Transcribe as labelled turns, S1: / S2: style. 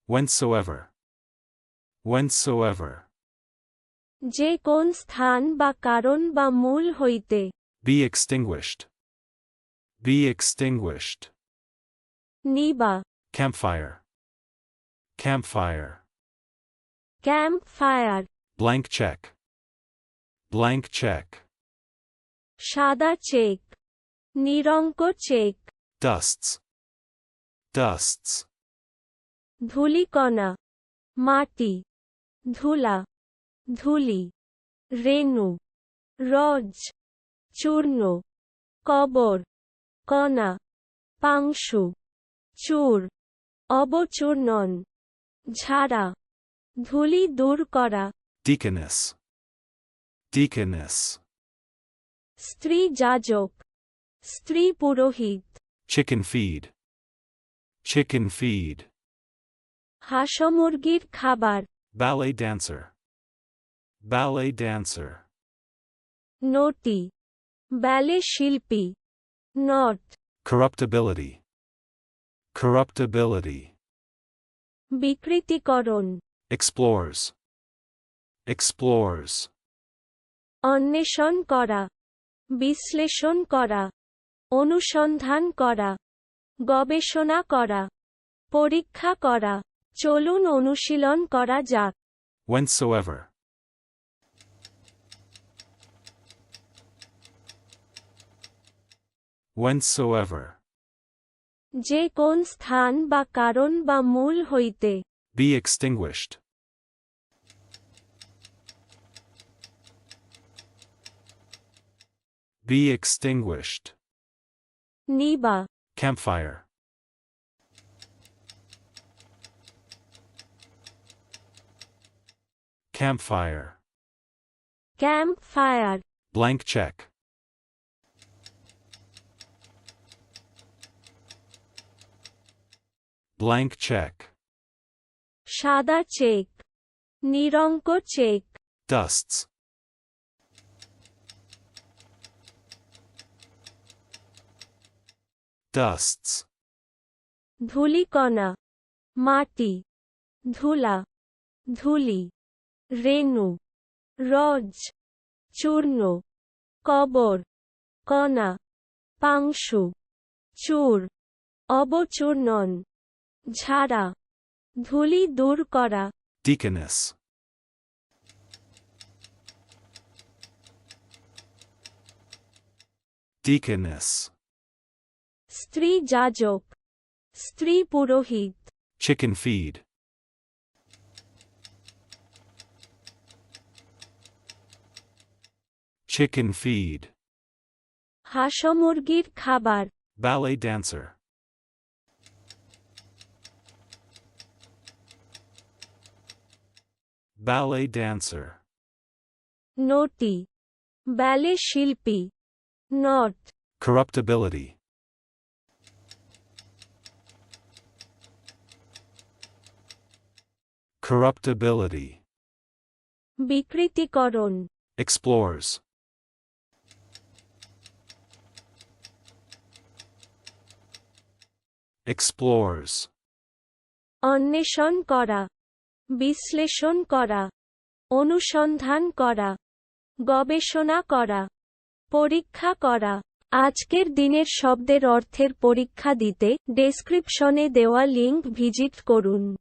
S1: whensoever, whensoever.
S2: যে কোন স্থান বা কারণ বা মূল হইতে।
S1: Be extinguished, be extinguished.
S2: নিবা।
S1: Campfire, campfire.
S2: Camp fire.
S1: Blank check, blank check.
S2: সাদা চেক। নিরঙ্ক চেক।
S1: Dusts, dusts.
S2: ধূলিকণা। মাটি। ধুলা। ধূলি। রেণু। রজ। চূর্ণ। কবর। কণা। পাংশু। চূর। অবচূর্ণন। ঝাড়া। ধূলি দূর করা।
S1: Deaconess, deaconess.
S2: স্ত্রী যাজক। স্ত্রী পুরোহিত।
S1: Chicken feed, chicken feed.
S2: হাঁস-মুরগির খাবার।
S1: Ballet dancer, ballet dancer.
S2: নটি। ব্যালে শিল্পী। Not.
S1: Corruptibility, corruptibility.
S2: বিকৃতিকরণ।
S1: Explores, explores.
S2: অন্বেষণ করা। বিশ্লেষণ করা। অনুসন্ধান করা। গবেষণা করা। পরীক্ষা করা। চলুন অনুশীলন করা যাক।
S1: Whensoever, whensoever.
S2: যে কোন স্থান বা কারণ বা মূল হইতে।
S1: Be extinguished, be extinguished.
S2: নিবা।
S1: Campfire, campfire.
S2: Camp fire.
S1: Blank check, blank check.
S2: সাদা চেক। নিরঙ্ক চেক।
S1: Dusts, dusts.
S2: ধূলিকণা। মাটি। ধুলা। ধূলি। রেণু। রজ। চূর্ণ। কবর। কণা। পাংশু। চূর। অবচূর্ণন। ঝাড়া। ধূলি দূর করা।
S1: Deaconess, deaconess.
S2: স্ত্রী যাজক। স্ত্রী পুরোহিত।
S1: Chicken feed, chicken feed.
S2: হাঁস-মুরগির খাবার।
S1: Ballet dancer, ballet dancer.
S2: নটি। ব্যালে শিল্পী। Not.
S1: Corruptibility, corruptibility.
S2: বিকৃতিকরণ।
S1: Explores, explores.
S2: অন্বেষণ করা। বিশ্লেষণ করা। অনুসন্ধান করা। গবেষণা করা। পরীক্ষা করা। আজকের দিনের শব্দের অর্থের পরীক্ষা দিতে ডেসক্রিপশনে দেওয়া লিংক ভিজিট করুন।